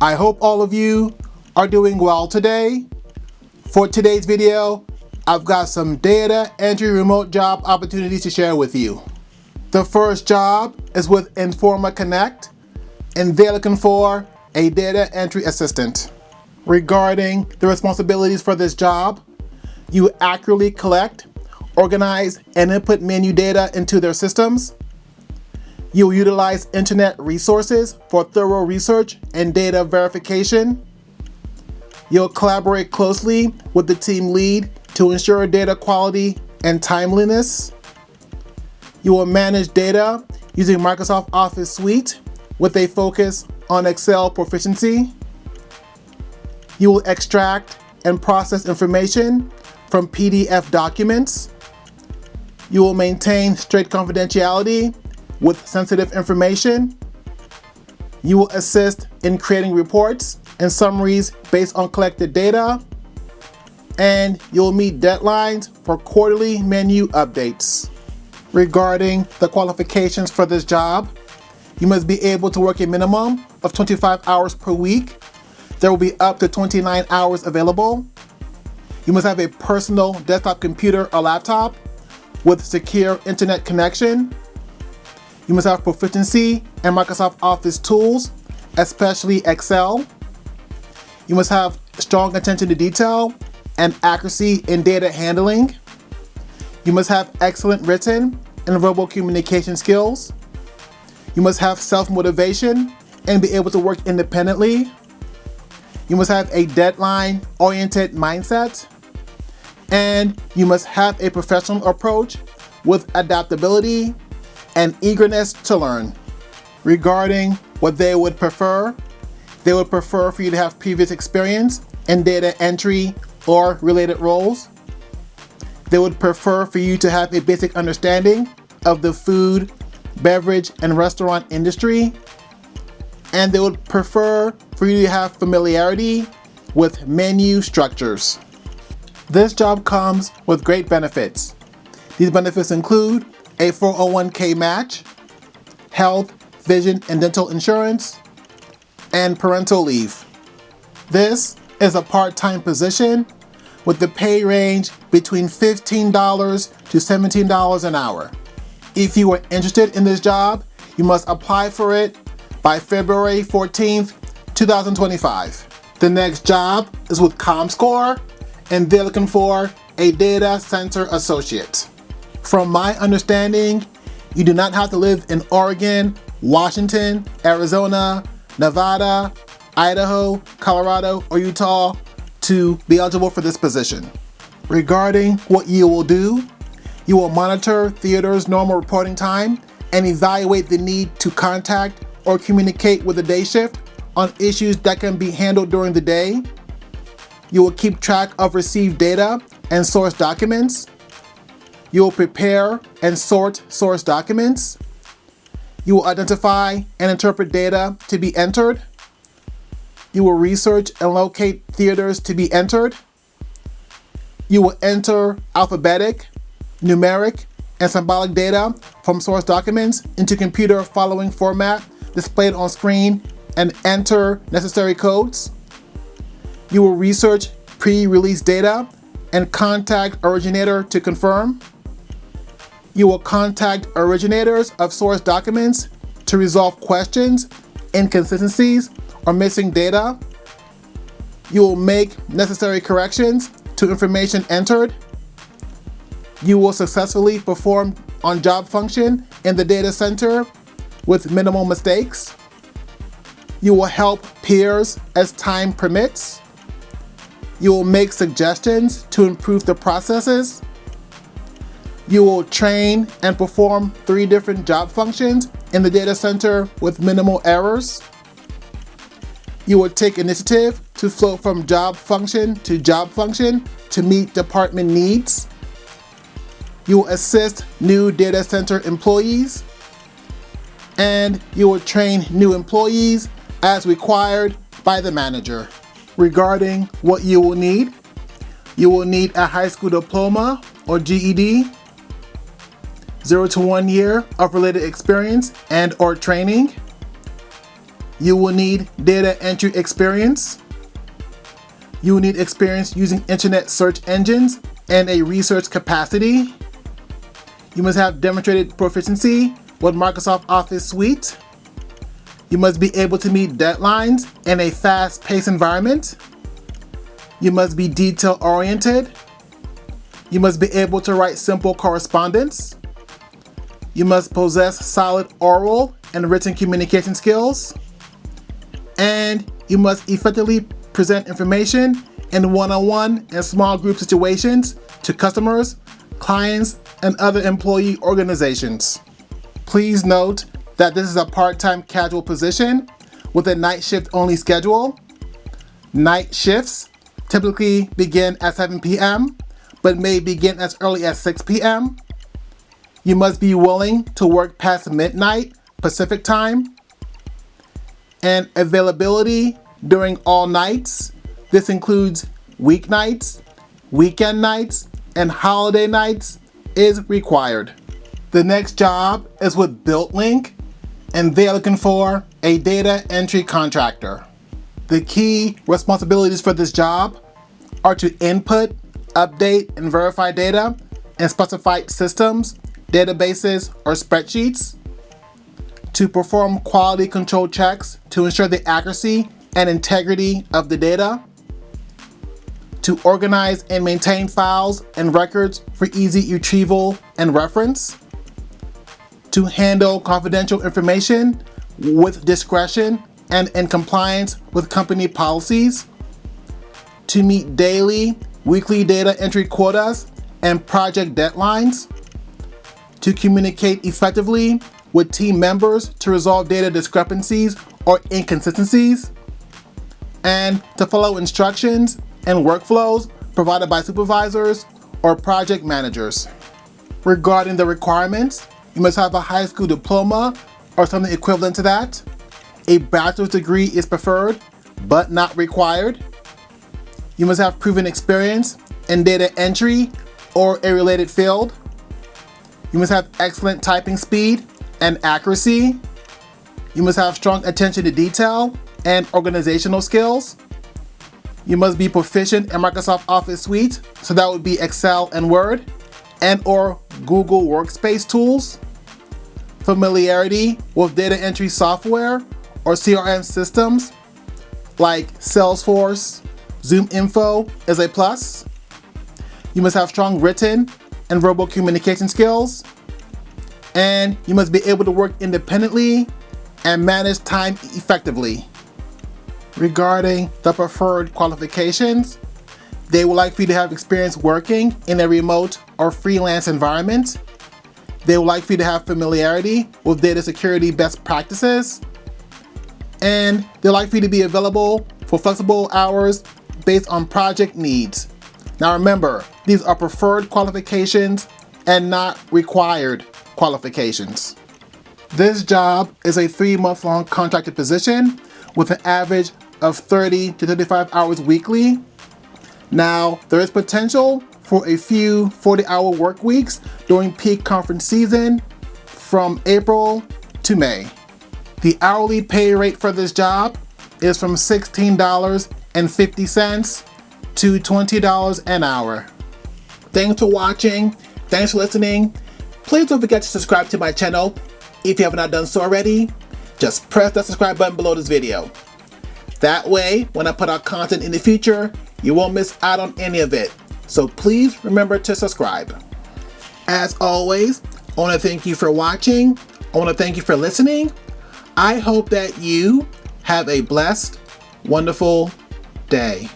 I hope all of you are doing well today. For today's video, I've got some data entry remote job opportunities to share with you. The first job is with Informa Connect, and they're looking for a data entry assistant. Regarding the responsibilities for this job, you accurately collect, organize, and input menu data into their systems. You'll utilize internet resources for thorough research and data verification. You'll collaborate closely with the team lead to ensure data quality and timeliness. You will manage data using Microsoft Office Suite with a focus on Excel proficiency. You will extract and process information from PDF documents. You will maintain strict confidentiality with sensitive information. You will assist in creating reports and summaries based on collected data. And you'll meet deadlines for quarterly menu updates. Regarding the qualifications for this job, you must be able to work a minimum of 25 hours per week. There will be up to 29 hours available. You must have a personal desktop computer or laptop with secure internet connection. You must have proficiency in Microsoft Office tools, especially Excel. You must have strong attention to detail and accuracy in data handling. You must have excellent written and verbal communication skills. You must have self-motivation and be able to work independently. You must have a deadline-oriented mindset. And you must have a professional approach with adaptability and eagerness to learn. Regarding what they would prefer for you to have previous experience in data entry or related roles. They would prefer for you to have a basic understanding of the food, beverage, and restaurant industry. And they would prefer for you to have familiarity with menu structures. This job comes with great benefits. These benefits include a 401k match, health, vision, and dental insurance, and parental leave. This is a part-time position with the pay range between $15 to $17 an hour. If you are interested in this job, you must apply for it by February 14th, 2025. The next job is with Comscore, and they're looking for a data center associate. From my understanding, you do not have to live in Oregon, Washington, Arizona, Nevada, Idaho, Colorado, or Utah to be eligible for this position. Regarding what you will do, you will monitor theater's normal reporting time and evaluate the need to contact or communicate with the day shift on issues that can be handled during the day. You will keep track of received data and source documents. You will prepare and sort source documents. You will identify and interpret data to be entered. You will research and locate theaters to be entered. You will enter alphabetic, numeric, and symbolic data from source documents into computer following format displayed on screen and enter necessary codes. You will research pre-release data and contact originator to confirm. You will contact originators of source documents to resolve questions, inconsistencies, or missing data. You will make necessary corrections to information entered. You will successfully perform on-job function in the data center with minimal mistakes. You will help peers as time permits. You will make suggestions to improve the processes. You will train and perform 3 different job functions in the data center with minimal errors. You will take initiative to float from job function to meet department needs. You will assist new data center employees. And you will train new employees as required by the manager. Regarding what you will need a high school diploma or GED, 0 to 1 year of related experience and or training. You will need data entry experience. You will need experience using internet search engines and a research capacity. You must have demonstrated proficiency with Microsoft Office Suite. You must be able to meet deadlines in a fast-paced environment. You must be detail-oriented. You must be able to write simple correspondence. You must possess solid oral and written communication skills. And you must effectively present information in one-on-one and small group situations to customers, clients, and other employee organizations. Please note that this is a part-time casual position with a night shift only schedule. Night shifts typically begin at 7 p.m., but may begin as early as 6 p.m. You must be willing to work past midnight Pacific time. And availability during all nights. This includes weeknights, weekend nights, and holiday nights is required. The next job is with BuildingLink, and they are looking for a data entry contractor. The key responsibilities for this job are to input, update, and verify data in specified systems, databases, or spreadsheets, to perform quality control checks to ensure the accuracy and integrity of the data, to organize and maintain files and records for easy retrieval and reference, to handle confidential information with discretion and in compliance with company policies, to meet daily, weekly data entry quotas and project deadlines, to communicate effectively with team members to resolve data discrepancies or inconsistencies, and to follow instructions and workflows provided by supervisors or project managers. Regarding the requirements, you must have a high school diploma or something equivalent to that. A bachelor's degree is preferred, but not required. You must have proven experience in data entry or a related field. You must have excellent typing speed and accuracy. You must have strong attention to detail and organizational skills. You must be proficient in Microsoft Office Suite, so that would be Excel and Word, and or Google Workspace tools. Familiarity with data entry software or CRM systems like Salesforce, ZoomInfo is a plus. You must have strong written and verbal communication skills. And you must be able to work independently and manage time effectively. Regarding the preferred qualifications, they would like for you to have experience working in a remote or freelance environment. They would like for you to have familiarity with data security best practices. And they'd like for you to be available for flexible hours based on project needs. Now remember, these are preferred qualifications and not required qualifications. This job is a 3-month-long contracted position with an average of 30 to 35 hours weekly. Now, there is potential for a few 40-hour work weeks during peak conference season from April to May. The hourly pay rate for this job is from $16.50 to $20 an hour. Thanks for watching. Thanks for listening. Please don't forget to subscribe to my channel. If you have not done so already, just press that subscribe button below this video. That way, when I put out content in the future, you won't miss out on any of it. So please remember to subscribe. As always, I want to thank you for watching. I want to thank you for listening. I hope that you have a blessed, wonderful day.